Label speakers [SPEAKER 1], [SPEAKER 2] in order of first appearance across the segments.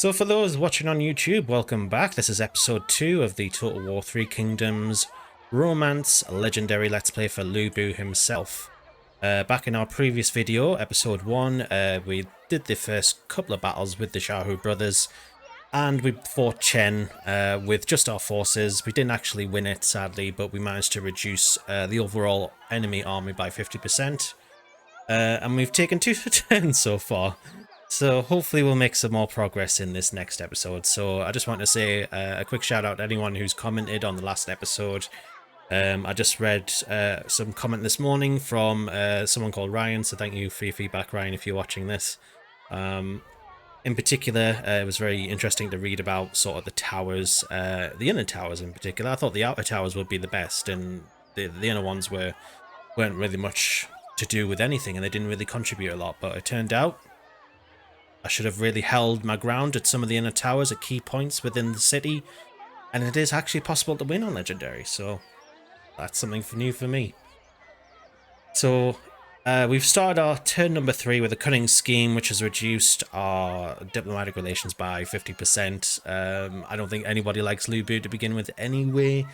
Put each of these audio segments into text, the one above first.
[SPEAKER 1] So for those watching on YouTube, welcome back. This is episode 2 of the Total War 3 Kingdoms Romance Legendary Let's Play for Lu Bu himself. Back in our previous video, episode 1, we did the first couple of battles with the Xiaohu brothers, and we fought Chen with just our forces. We didn't actually win it, sadly, but we managed to reduce the overall enemy army by 50%. And we've taken 2 turns so far. So hopefully we'll make some more progress in this next episode. So I just want to say a quick shout out to anyone who's commented on the last episode. I just read some comment this morning from someone called Ryan, so thank you for your feedback, Ryan, if you're watching this. In particular, it was very interesting to read about sort of the towers, the inner towers in particular. I thought the outer towers would be the best, and the inner ones weren't really much to do with anything, and they didn't really contribute a lot, but it turned out I should have really held my ground at some of the inner towers at key points within the city, and it is actually possible to win on Legendary, so that's something new for me. So we've started our turn number 3 with a cunning scheme, which has reduced our diplomatic relations by 50%. I don't think anybody likes Lu Bu to begin with anyway,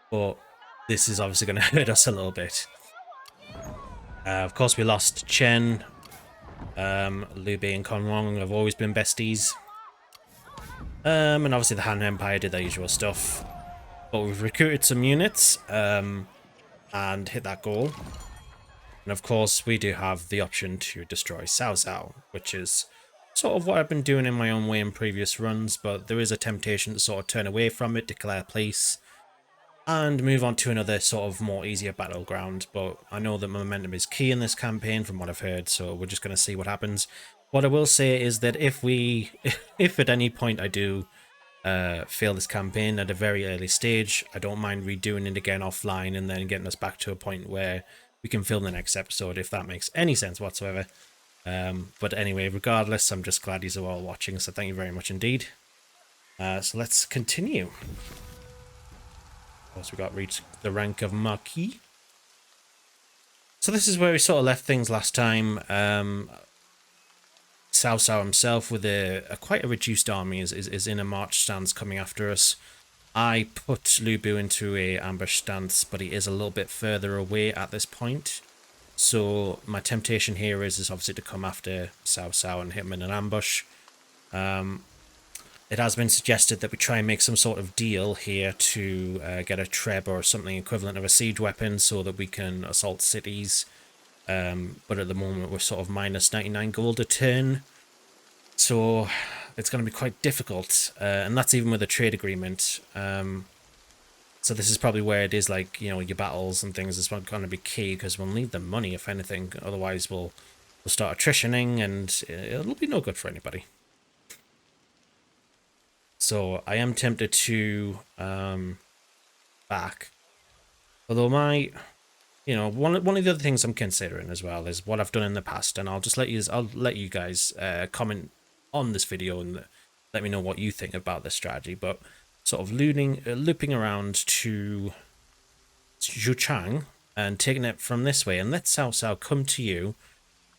[SPEAKER 1] but this is obviously going to hurt us a little bit. Of course, we lost Chen. Liu Bei and Conrong have always been besties. And obviously the Han Empire did their usual stuff. But we've recruited some units and hit that goal. And of course we do have the option to destroy Cao Cao, which is sort of what I've been doing in my own way in previous runs, but there is a temptation to sort of turn away from it, declare peace, and move on to another sort of more easier battleground. But I know that momentum is key in this campaign from what I've heard, so we're just going to see what happens. What I will say is that if at any point I do fail this campaign at a very early stage, I don't mind redoing it again offline and then getting us back to a point where we can film the next episode, if that makes any sense whatsoever. But anyway, regardless, I'm just glad you're all watching, so thank you very much indeed. So let's continue. Of course, we got reached the rank of Marquis. So this is where we sort of left things last time. Cao Cao himself, with quite a reduced army, is in a march stance coming after us. I put Lu Bu into a ambush stance, but he is a little bit further away at this point. So my temptation here is obviously to come after Cao Cao and hit him in an ambush. It has been suggested that we try and make some sort of deal here to get a treb or something equivalent of a siege weapon so that we can assault cities. But at the moment we're sort of minus 99 gold a turn. So it's going to be quite difficult. And that's even with a trade agreement. So this is probably where it is like, you know, your battles and things is going to be key, because we'll need the money if anything. Otherwise we'll start attritioning and it'll be no good for anybody. So I am tempted to back, although one of the other things I'm considering as well is what I've done in the past, and I'll let you guys comment on this video and let me know what you think about this strategy. But sort of looping around to Zhuchang and taking it from this way, and let Cao Cao come to you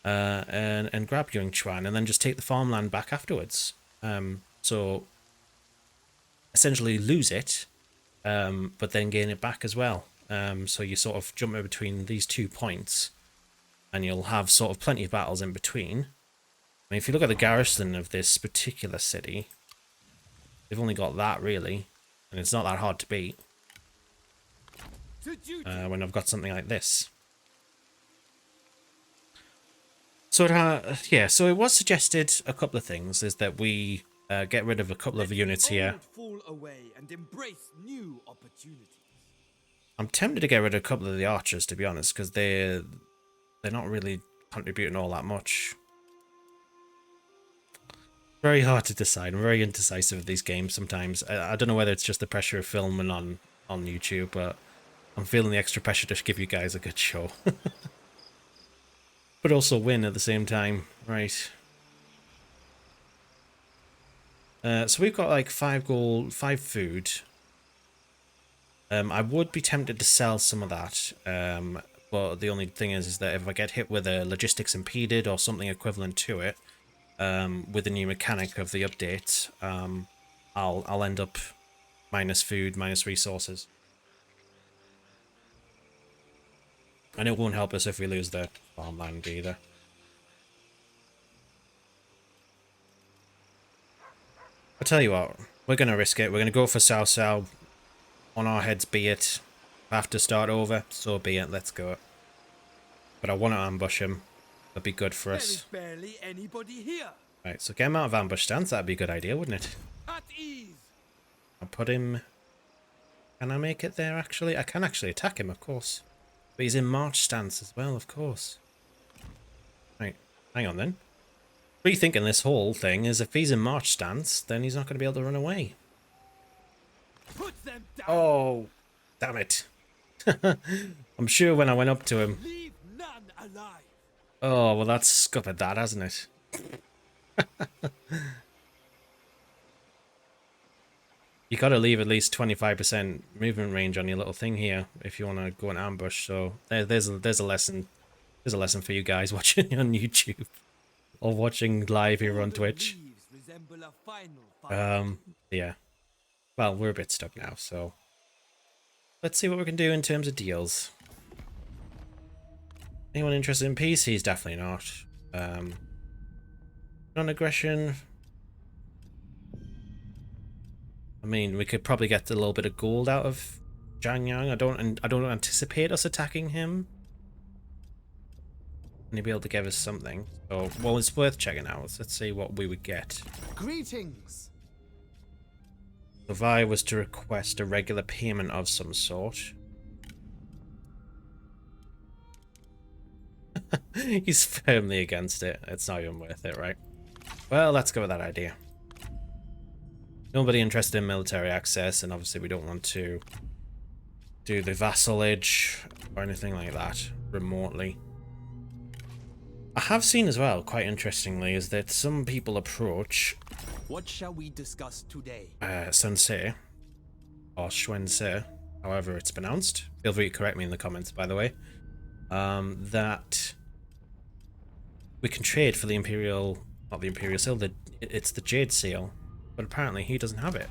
[SPEAKER 1] and grab Yunchuan, and then just take the farmland back afterwards. So essentially lose it, but then gain it back as well. So you sort of jump in between these 2 points, and you'll have sort of plenty of battles in between. I mean, if you look at the garrison of this particular city, they've only got that really, and it's not that hard to beat when I've got something like this. So so it was suggested a couple of things, is that we get rid of a couple of units here. I'm tempted to get rid of a couple of the archers, to be honest, because they're not really contributing all that much. Very hard to decide. I'm very indecisive of these games sometimes. I don't know whether it's just the pressure of filming on YouTube, but I'm feeling the extra pressure to give you guys a good show. But also win at the same time. Right. So we've got like 5 gold, 5 food. I would be tempted to sell some of that, but the only thing is that if I get hit with a logistics impeded or something equivalent to it, with the new mechanic of the update, I'll end up minus food, minus resources. And it won't help us if we lose the farmland either. I'll tell you what, we're going to risk it. We're going to go for Cao Cao. On our heads be it. Have to start over, so be it. Let's go. But I want to ambush him. That'd be good for us.
[SPEAKER 2] There is barely anybody here.
[SPEAKER 1] Right, so get him out of ambush stance. That'd be a good idea, wouldn't it?
[SPEAKER 2] At ease.
[SPEAKER 1] I'll put him... Can I make it there, actually? I can actually attack him, of course. But he's in march stance as well, of course. Right, hang on then. Rethinking this whole thing is if he's in march stance, then he's not going to be able to run away.
[SPEAKER 2] Put them down.
[SPEAKER 1] Oh, damn it. I'm sure when I went up to him...
[SPEAKER 2] Leave none alive.
[SPEAKER 1] Oh, well that's scuppered that, hasn't it? You gotta leave at least 25% movement range on your little thing here if you want to go and ambush. So there's a lesson. There's a lesson for you guys watching on YouTube or watching live here on Twitch. Yeah. Well, we're a bit stuck now, so let's see what we can do in terms of deals. Anyone interested in peace? He's definitely not. Non-aggression. I mean, we could probably get a little bit of gold out of Zhang Yang. I don't anticipate us attacking him. And he'll be able to give us something. So, well, it's worth checking out. Let's see what we would get.
[SPEAKER 2] Greetings.
[SPEAKER 1] If I was to request a regular payment of some sort. He's firmly against it. It's not even worth it, right? Well, let's go with that idea. Nobody interested in military access, and obviously we don't want to do the vassalage or anything like that remotely. I have seen as well, quite interestingly, is that some people approach
[SPEAKER 2] What shall we discuss today?
[SPEAKER 1] Sensei, or Xuanse, however it's pronounced. Feel free to correct me in the comments, by the way. That we can trade for the Imperial, not the Imperial Seal, it's the Jade Seal. But apparently he doesn't have it.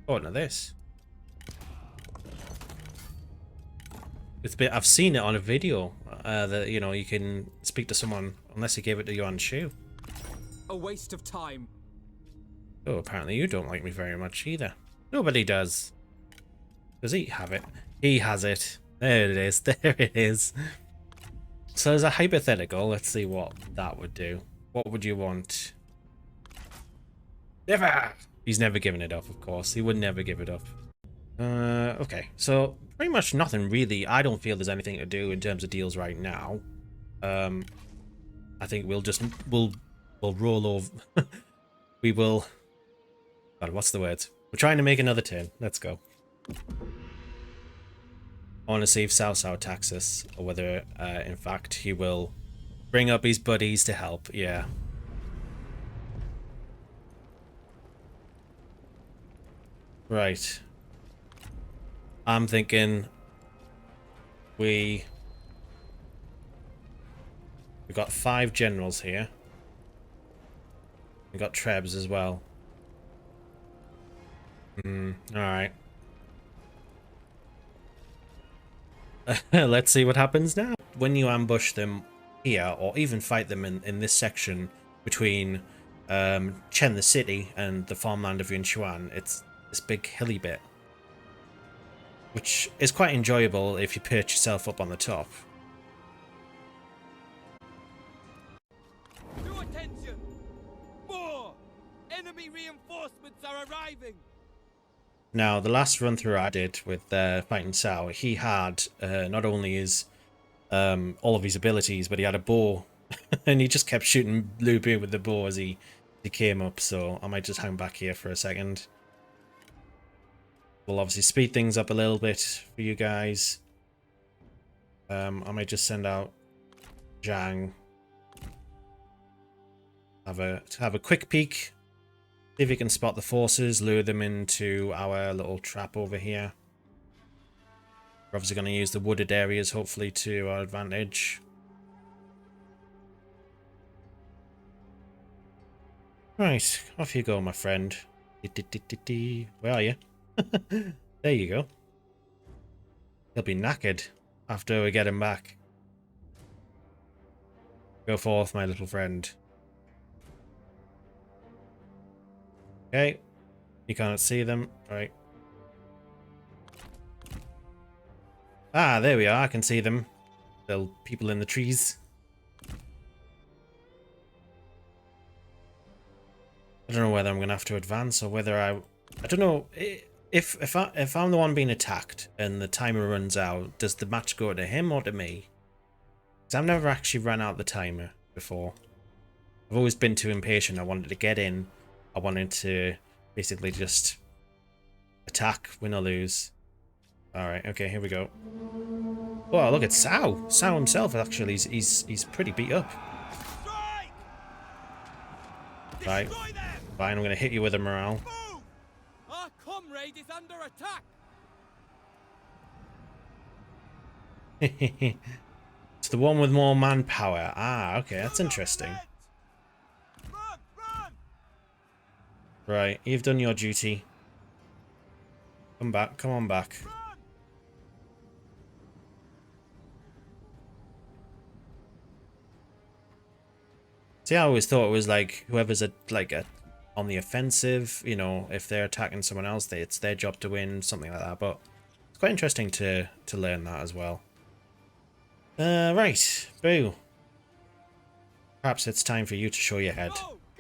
[SPEAKER 1] Oh, now this. I've seen it on a video that, you know, you can speak to someone unless you gave it to Yuan Shu.
[SPEAKER 2] A waste of time.
[SPEAKER 1] Oh, apparently you don't like me very much either. Nobody does. Does he have it? He has it. There it is. There it is. So as a hypothetical, let's see what that would do. What would you want? Never! He's never given it up, of course. He would never give it up. Okay. So, pretty much nothing really. I don't feel there's anything to do in terms of deals right now. I think we'll roll over. We will... God, what's the word? We're trying to make another turn. Let's go. I want to see if Cao Cao attacks us, or whether, in fact, he will bring up his buddies to help. Yeah. Right. I'm thinking we got 5 generals here. We got Trebs as well. Alright. Let's see what happens now. When you ambush them here, or even fight them in this section between Chen the city and the farmland of Yunchuan, it's this big hilly bit, which is quite enjoyable if you perch yourself up on the top.
[SPEAKER 2] To attention! More! Enemy reinforcements are arriving!
[SPEAKER 1] Now, the last run through I did with fighting Cao, he had not only his all of his abilities, but he had a bow, and he just kept shooting Lu Bu with the bow as he came up. So I might just hang back here for a second. We'll obviously speed things up a little bit for you guys. I might just send out Zhang. Have a quick peek. See if you can spot the forces, lure them into our little trap over here. We're obviously going to use the wooded areas, hopefully, to our advantage. Right, off you go, my friend. Where are you? There you go. He'll be knackered after we get him back. Go forth, my little friend. Okay. You can't see them. Right. Ah, there we are. I can see them. Little people in the trees. I don't know whether I'm going to have to advance or whether I don't know. If I'm the one being attacked and the timer runs out, does the match go to him or to me? Because I've never actually run out the timer before. I've always been too impatient. I wanted to get in. I wanted to basically just attack, win or lose. Alright, okay, here we go. Oh, look at Cao. Cao himself, actually, he's pretty beat up. Right, fine, I'm going to hit you with a morale.
[SPEAKER 2] Our comrade is under attack.
[SPEAKER 1] It's the one with more manpower. Ah, okay, that's interesting. Right, you've done your duty. Come back, come on back. See, I always thought it was like whoever's on the offensive, you know, if they're attacking someone else, it's their job to win, something like that. But it's quite interesting to learn that as well. Right, Boo. Perhaps it's time for you to show your head.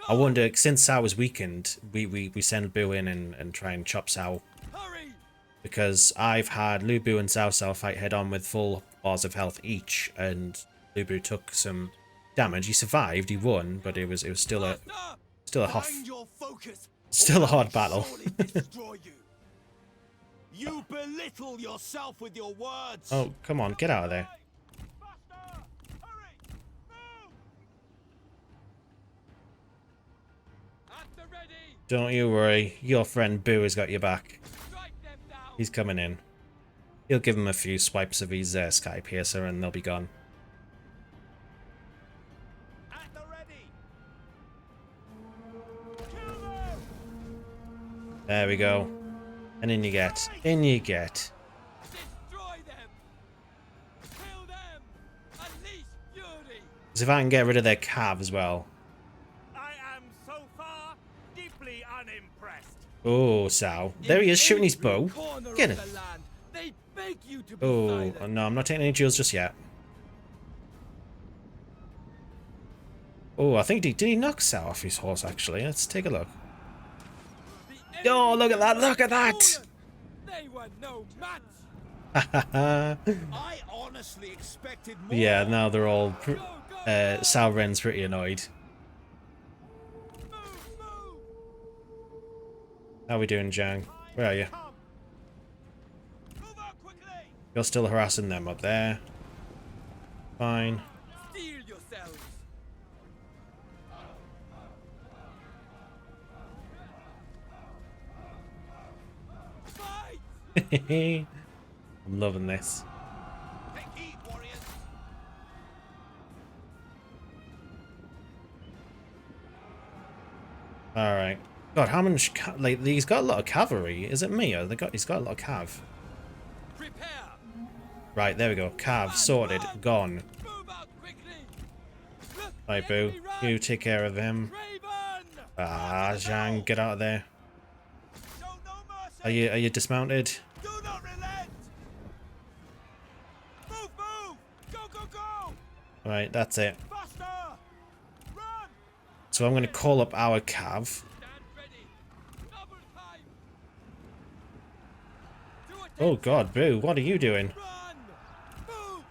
[SPEAKER 1] I wonder, since Cao was weakened, we send Boo in and try and chop Cao. Because I've had Lu Bu and Cao fight head on with full bars of health each, and Lu Bu took some damage. He survived, he won, but it was still a hard battle.
[SPEAKER 2] You belittle yourself with your words.
[SPEAKER 1] Oh, come on, get out of there. Don't you worry, your friend Boo has got your back. He's coming in. He'll give him a few swipes of his Sky Piercer and they'll be gone. There we go. And in you get. In you get.
[SPEAKER 2] Destroy them. Kill them. Unleash fury.
[SPEAKER 1] Because if I can get rid of their cav as well.
[SPEAKER 2] I am so far deeply unimpressed.
[SPEAKER 1] Oh, Cao. There he is, shooting his bow. Get him.
[SPEAKER 2] They beg you to be
[SPEAKER 1] Oh,
[SPEAKER 2] silent.
[SPEAKER 1] no, I'm not taking any jewels just yet. Oh, I think did he knock Cao off his horse, actually? Let's take a look. Oh, look at that, look at that!
[SPEAKER 2] They were no match.
[SPEAKER 3] I honestly expected more.
[SPEAKER 1] Yeah, now they're all... Cao Ren's pretty annoyed. How are we doing, Zhang? Where are you? You're still harassing them up there. Fine.
[SPEAKER 2] Steel yourselves. Fight!
[SPEAKER 1] I'm loving this.
[SPEAKER 3] Take heed, warriors.
[SPEAKER 1] Alright. God, how much... like, he's got a lot of cavalry. Is it me? Or he's got a lot of cav.
[SPEAKER 2] Prepare.
[SPEAKER 1] Right, there we go. Cav, sorted, gone.
[SPEAKER 2] Move out quickly. Look,
[SPEAKER 1] Right,
[SPEAKER 2] the
[SPEAKER 1] Boo.
[SPEAKER 2] enemy runs.
[SPEAKER 1] You take care of him.
[SPEAKER 2] Raven.
[SPEAKER 1] Ah, Zhang, get out of there.
[SPEAKER 2] Show no mercy.
[SPEAKER 1] Are you dismounted?
[SPEAKER 2] Do not relent. Move, move. Go, go, go.
[SPEAKER 1] Right, that's it.
[SPEAKER 2] Faster. Run.
[SPEAKER 1] So I'm going to call up our cav.
[SPEAKER 2] Stand ready. Double time. Do it.
[SPEAKER 1] Oh god, Boo, what are you doing?
[SPEAKER 2] Run. Move.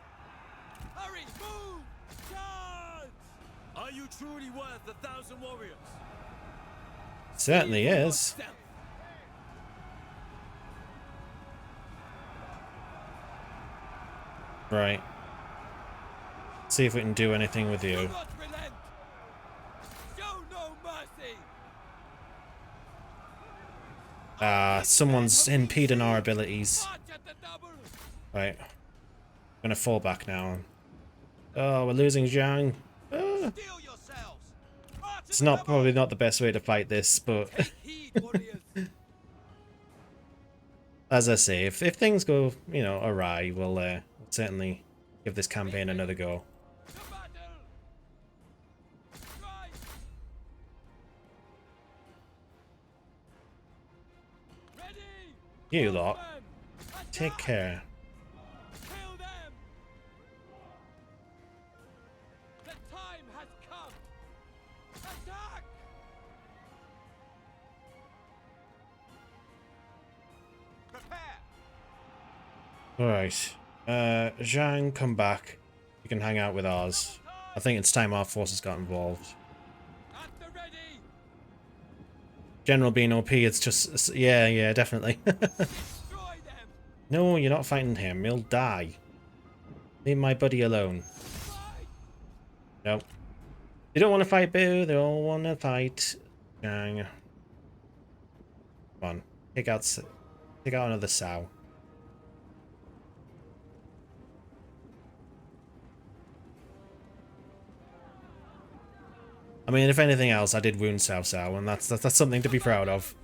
[SPEAKER 2] Hurry. Move. Charge. Are you truly worth 1,000 warriors?
[SPEAKER 1] Certainly is.
[SPEAKER 2] Yourself.
[SPEAKER 1] Right. See if we can do anything with
[SPEAKER 2] Do
[SPEAKER 1] you.
[SPEAKER 2] not relent. Show no mercy.
[SPEAKER 1] Ah, someone's impeding our abilities.
[SPEAKER 2] March at the double.
[SPEAKER 1] Right. I'm gonna fall back now. Oh, we're losing Zhang. Ah.
[SPEAKER 3] Steel yourselves. March
[SPEAKER 1] It's not probably not the best way to fight this, but
[SPEAKER 2] Take heed, warriors.
[SPEAKER 1] as I say, if things go, you know, awry, we'll certainly give this campaign another go.
[SPEAKER 2] To battle. Strike. Ready.
[SPEAKER 1] You lot,
[SPEAKER 2] Horsemen.
[SPEAKER 1] take
[SPEAKER 2] Attack.
[SPEAKER 1] care.
[SPEAKER 2] Kill them. The time has come. Attack.
[SPEAKER 3] Prepare.
[SPEAKER 1] Alright. Zhang, come back. You can hang out with ours. I think it's time our forces got involved.
[SPEAKER 2] At the ready.
[SPEAKER 1] General being OP, it's just... Yeah, definitely.
[SPEAKER 2] Destroy them.
[SPEAKER 1] No, you're not fighting him. He'll die. Leave my buddy alone.
[SPEAKER 2] Fight.
[SPEAKER 1] Nope. They don't want to fight Boo. They all want to fight Zhang. Come on. Take out another Sao. I mean, if anything else, I did wound Cao Cao, and that's something to be proud of.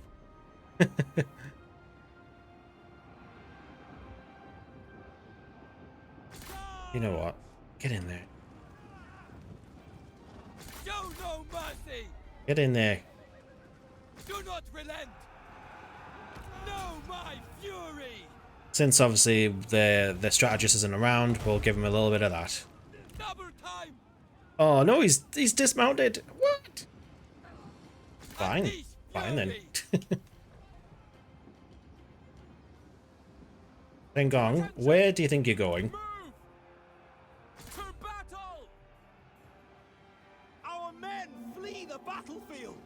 [SPEAKER 1] You know what? Get in there.
[SPEAKER 2] Show no mercy.
[SPEAKER 1] Get in there.
[SPEAKER 2] Do not relent. Know my fury.
[SPEAKER 1] Since obviously the strategist isn't around, we'll give him a little bit of that.
[SPEAKER 2] Double time.
[SPEAKER 1] Oh no, he's dismounted. What? Fine.
[SPEAKER 2] Unleash
[SPEAKER 1] Fine then.
[SPEAKER 2] fury.
[SPEAKER 1] Dengong, where do you think you're going?
[SPEAKER 2] Move. To battle.
[SPEAKER 3] Our men flee the battlefield.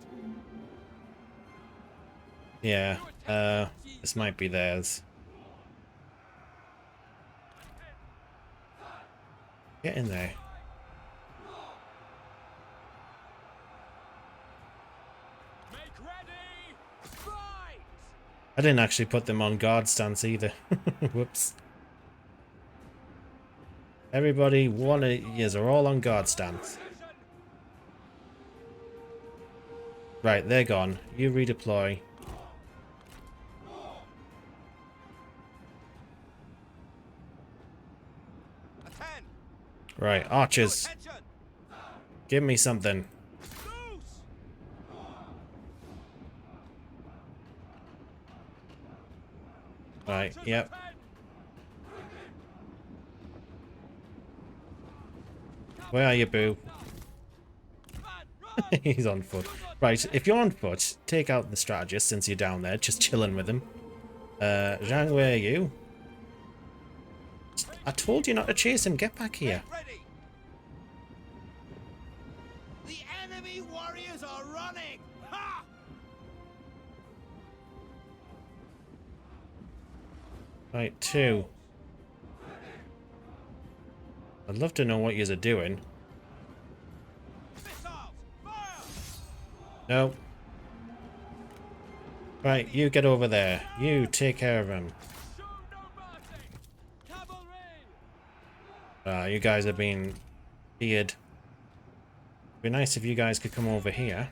[SPEAKER 1] Yeah, this might be theirs. Get in there.
[SPEAKER 2] Make ready. Fight.
[SPEAKER 1] I didn't actually put them on guard stance either. Whoops. Everybody, yes, are all on guard stance. Right, they're gone. You redeploy.
[SPEAKER 3] Attend.
[SPEAKER 1] Right, archers,
[SPEAKER 3] Attention.
[SPEAKER 1] give me something.
[SPEAKER 3] Loose.
[SPEAKER 1] Right, yep. Where are you, Boo? He's on foot. Right, if you're on foot, take out the strategist since you're down there, just chilling with him. Zhang, where are you? I told you not to chase him. Get back here.
[SPEAKER 3] Get ready. The enemy warriors are running. Ha!
[SPEAKER 1] Right, two. I'd love to know what yous are doing.
[SPEAKER 3] Missiles. Fire.
[SPEAKER 1] No. Right, you get over there. You take care of him.
[SPEAKER 2] Show no mercy. Cavalry.
[SPEAKER 1] You guys are being feared. Be nice if you guys could come over here.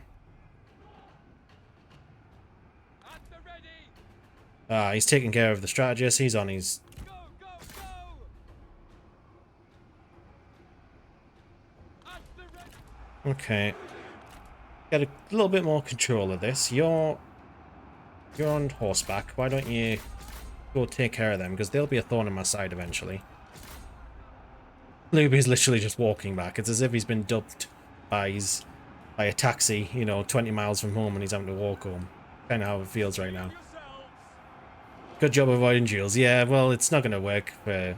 [SPEAKER 2] At the ready.
[SPEAKER 1] He's taking care of the strategist. He's on his...
[SPEAKER 2] Go, go, go. At the ready.
[SPEAKER 1] Okay. Get a little bit more control of this. You're on horseback. Why don't you go take care of them? Because they'll be a thorn in my side eventually. Luby's literally just walking back. It's as if he's been dumped by a taxi, you know, 20 miles from home and he's having to walk home. Kind of how it feels right now.
[SPEAKER 2] Yourselves.
[SPEAKER 1] Good job avoiding duels. Yeah, well, it's not going to work. They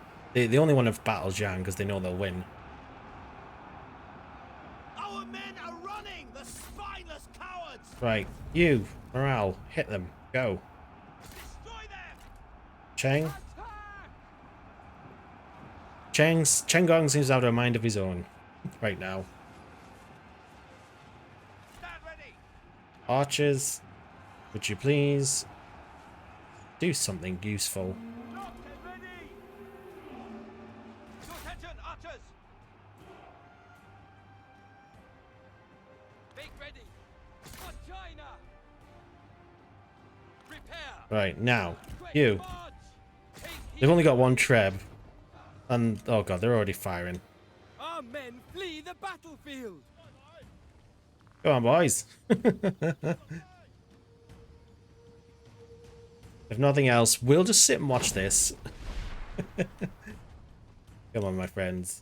[SPEAKER 1] only want to battle Zhang because they know they'll win.
[SPEAKER 3] Our men are running. The spineless cowards.
[SPEAKER 1] Right, you, morale, hit them. Go.
[SPEAKER 3] Destroy them.
[SPEAKER 1] Cheng.
[SPEAKER 2] Attack.
[SPEAKER 1] Cheng Gong seems to have a mind of his own right now.
[SPEAKER 3] Stand ready.
[SPEAKER 1] Archers, would you please do something useful?
[SPEAKER 3] Lock and ready. To attention, archers.
[SPEAKER 2] Make ready. China. Prepare.
[SPEAKER 1] Right, now,
[SPEAKER 2] Quick
[SPEAKER 1] you.
[SPEAKER 2] march. Take
[SPEAKER 1] They've only
[SPEAKER 2] heed.
[SPEAKER 1] got one Treb. And, oh god, they're already firing.
[SPEAKER 2] Our men flee the battlefield.
[SPEAKER 1] Come on, boys. If nothing else, we'll just sit and watch this. Come on, my friends.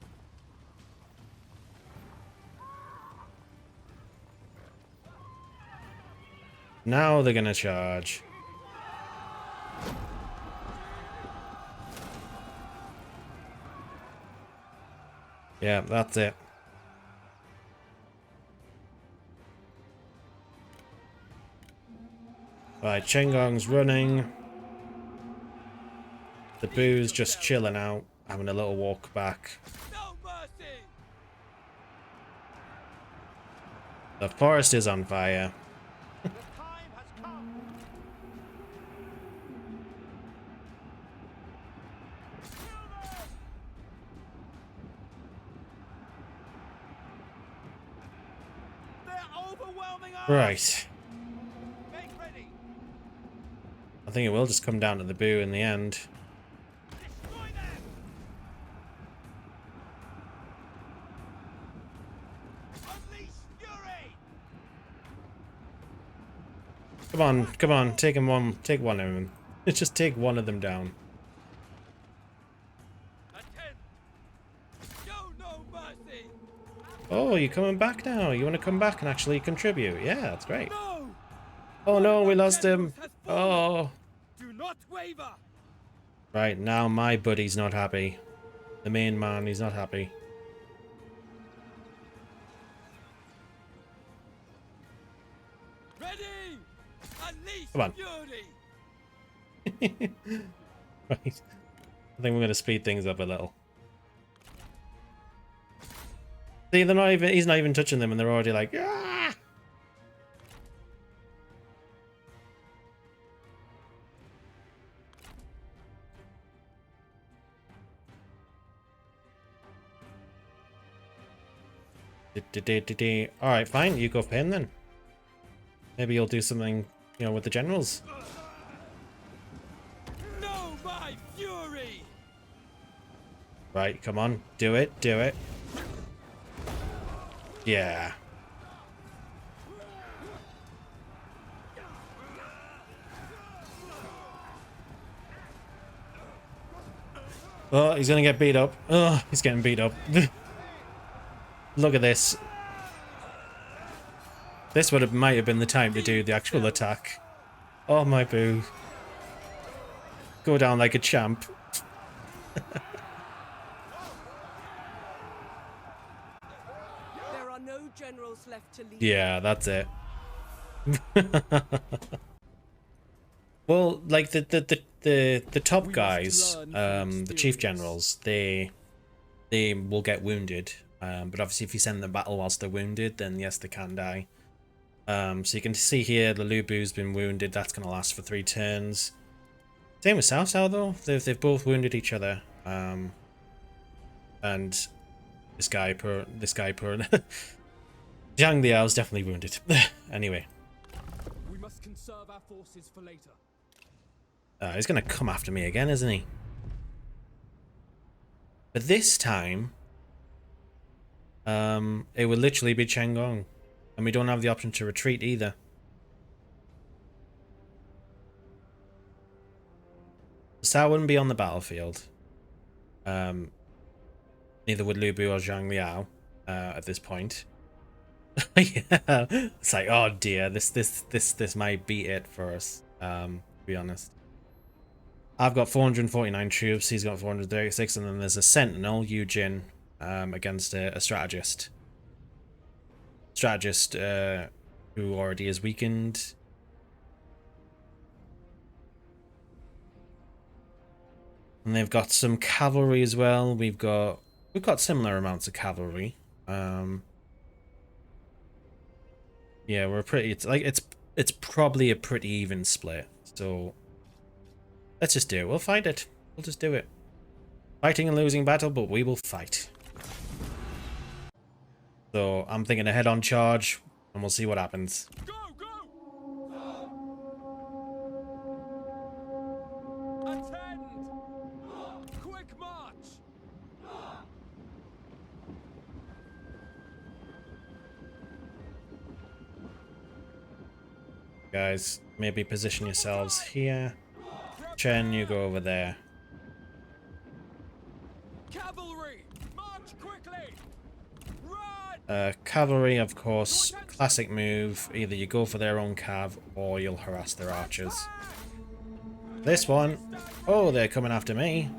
[SPEAKER 1] Now they're gonna charge. Yeah, that's it. Right, Chengong's running. The Boo's just chilling out, having a little walk back.
[SPEAKER 2] No mercy.
[SPEAKER 1] The forest is on fire.
[SPEAKER 3] The time has come. They're overwhelming us.
[SPEAKER 1] Right.
[SPEAKER 3] Make ready.
[SPEAKER 1] I think it will just come down to the Boo in the end.
[SPEAKER 3] Destroy them. Unleash fury.
[SPEAKER 1] Come on, take him one, take one of them. Just take one of them down.
[SPEAKER 2] Attend. Show no mercy.
[SPEAKER 1] Oh, you're coming back now. You want to come back and actually contribute? Yeah, that's great.
[SPEAKER 2] No.
[SPEAKER 1] Oh no, we lost him.
[SPEAKER 2] Generals has fallen.
[SPEAKER 1] Oh.
[SPEAKER 2] Do not waver.
[SPEAKER 1] Right, now my buddy's not happy. The main man, he's not happy.
[SPEAKER 2] Ready. Unleash
[SPEAKER 1] Come on.
[SPEAKER 2] fury.
[SPEAKER 1] Right. I think we're gonna speed things up a little. See, they're not even, he's not even touching them and they're already like, ah! Alright, fine, you go for him then. Maybe you'll do something, you know, with the generals.
[SPEAKER 2] Know my fury.
[SPEAKER 1] Right, come on, do it, do it. Yeah. Oh, he's gonna get beat up. Oh, he's getting beat up. Look at this. This might have been the time to do the actual attack. Oh my Boo. Go down like a champ.
[SPEAKER 4] There are no generals left to lead.
[SPEAKER 1] Yeah, that's it. Well, like the top guys, the chief generals, they will get wounded. But obviously, if you send them battle whilst they're wounded, then yes, they can die. So you can see here the Lu Bu's been wounded. That's going to last for 3 turns. Same with Cao Cao though. They've both wounded each other. And this guy poor Zhang Liao's definitely wounded. Anyway.
[SPEAKER 2] We must conserve our forces for later.
[SPEAKER 1] He's going to come after me again, isn't he? But this time, it will literally be Chengong. And we don't have the option to retreat either. Cao wouldn't be on the battlefield. Neither would Lu Bu or Zhang Liao at this point. Yeah, it's like, oh dear, this might be it for us. To be honest, I've got 449 troops. He's got 436, and then there's a sentinel, Eugene, against a strategist. Who already is weakened. And they've got some cavalry as well. We've got similar amounts of cavalry. Yeah, we're pretty. It's probably a pretty even split. So let's just do it. We'll fight it. We'll just do it. Fighting a losing battle, but we will fight. So I'm thinking a head-on charge, and we'll see what happens.
[SPEAKER 2] Go, go!
[SPEAKER 1] Guys, maybe position yourselves here. Chen, you go over there.
[SPEAKER 2] Cavalry, march quickly. Run.
[SPEAKER 1] Cavalry, of course, classic move. Either you go for their own cav or you'll harass their archers. This one, oh, they're coming after me.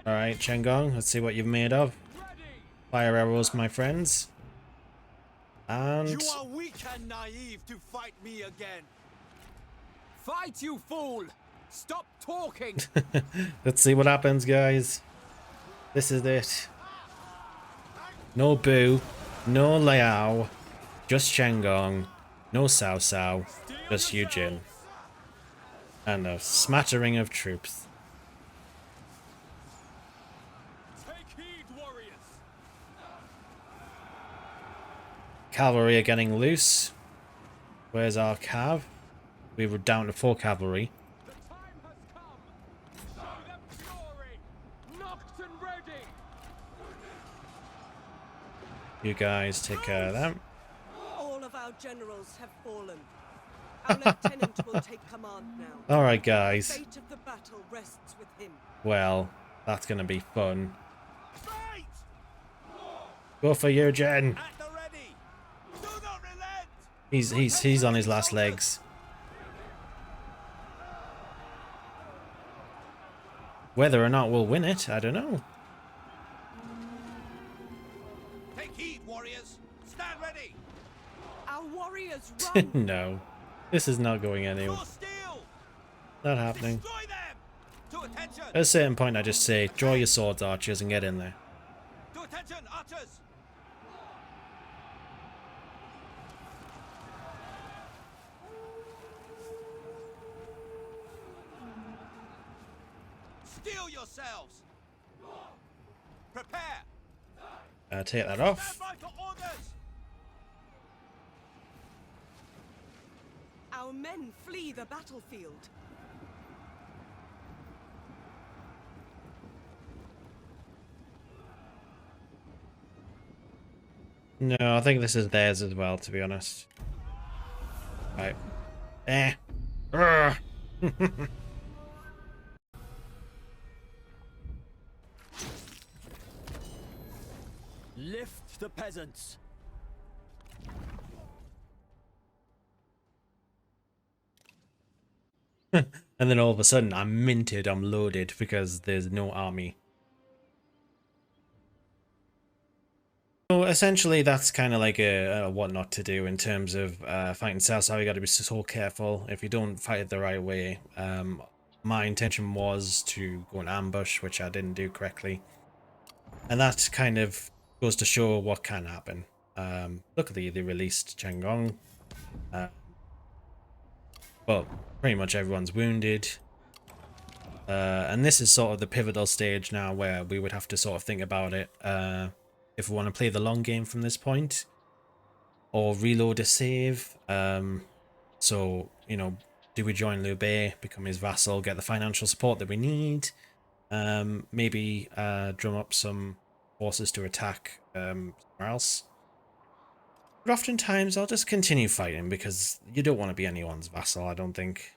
[SPEAKER 1] Alright, Chengong, let's see what you've made of. Fire arrows, my friends. And
[SPEAKER 3] You are weak and naive to fight me again.
[SPEAKER 2] Fight, you fool! Stop talking.
[SPEAKER 1] let's see what happens, guys. This is it. No Bu, no Liao, just Chengong, no Cao Cao, just Yujin. And a smattering of troops.
[SPEAKER 2] Take heed, warriors.
[SPEAKER 1] Cavalry are getting loose. Where's our cav? We were down to 4 cavalry.
[SPEAKER 2] The time has come. Show them fury. Knocked and ready.
[SPEAKER 1] You guys take care of them.
[SPEAKER 4] All of our generals have fallen. Our lieutenant will take command now.
[SPEAKER 1] Alright,
[SPEAKER 4] The
[SPEAKER 1] guys.
[SPEAKER 4] fate of the battle rests with him.
[SPEAKER 1] Well, that's gonna be fun.
[SPEAKER 3] Fight!
[SPEAKER 1] Go for Yujin.
[SPEAKER 3] At the ready. Do not relent.
[SPEAKER 1] He's on his last legs. Whether or not we'll win it, I don't know.
[SPEAKER 3] Take heed, warriors. Stand ready.
[SPEAKER 4] Our warriors run.
[SPEAKER 1] No. This is not going anywhere.
[SPEAKER 3] Full steel.
[SPEAKER 1] Not happening.
[SPEAKER 3] Destroy them. To attention.
[SPEAKER 1] At a certain point, I just say, draw your swords, archers, and get in there.
[SPEAKER 3] To attention, archers. Steel yourselves. Prepare.
[SPEAKER 1] Take that off.
[SPEAKER 3] Stand by for orders.
[SPEAKER 4] Our men flee the battlefield.
[SPEAKER 1] No, I think this is theirs as well, to be honest. Right. Urgh.
[SPEAKER 2] Lift the peasants.
[SPEAKER 1] And then all of a sudden, I'm minted, I'm loaded, because there's no army. So essentially, that's kind of like a what not to do in terms of fighting Cao Cao. You got to be so careful if you don't fight it the right way. My intention was to go and ambush, which I didn't do correctly, and that kind of goes to show what can happen. Luckily, they released Chengong, but pretty much everyone's wounded. And this is sort of the pivotal stage now where we would have to sort of think about it. If we want to play the long game from this point, or reload a save. So, you know, do we join Liu Bei, become his vassal, get the financial support that we need? Maybe drum up some forces to attack somewhere else. But oftentimes I'll just continue fighting because you don't want to be anyone's vassal, I don't think.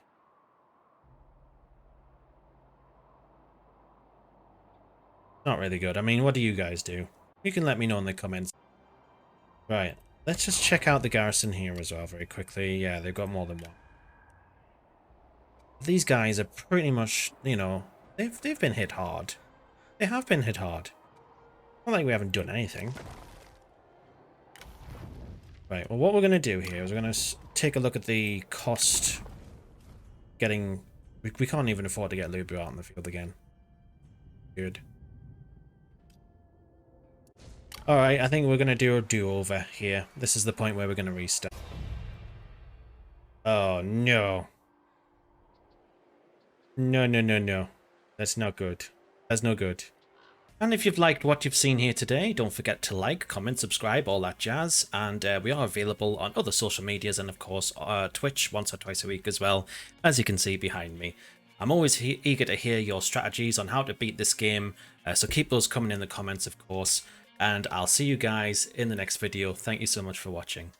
[SPEAKER 1] Not really good. I mean, what do you guys do? You can let me know in the comments. Right, let's just check out the garrison here as well very quickly. Yeah, they've got more than one. These guys are pretty much, you know, they've been hit hard. They have been hit hard. Not like we haven't done anything. Right, well, what we're going to do here is we're going to take a look at the cost. Getting... We can't even afford to get Lu Bu out in the field again. Good. Alright, I think we're going to do a do-over here. This is the point where we're going to restart. Oh, no. No. That's not good. That's no good. And if you've liked what you've seen here today, don't forget to like, comment, subscribe, all that jazz. And we are available on other social medias and, of course, Twitch once or twice a week as well, as you can see behind me. I'm always eager to hear your strategies on how to beat this game, so keep those coming in the comments, of course. and I'll see you guys in the next video. Thank you so much for watching.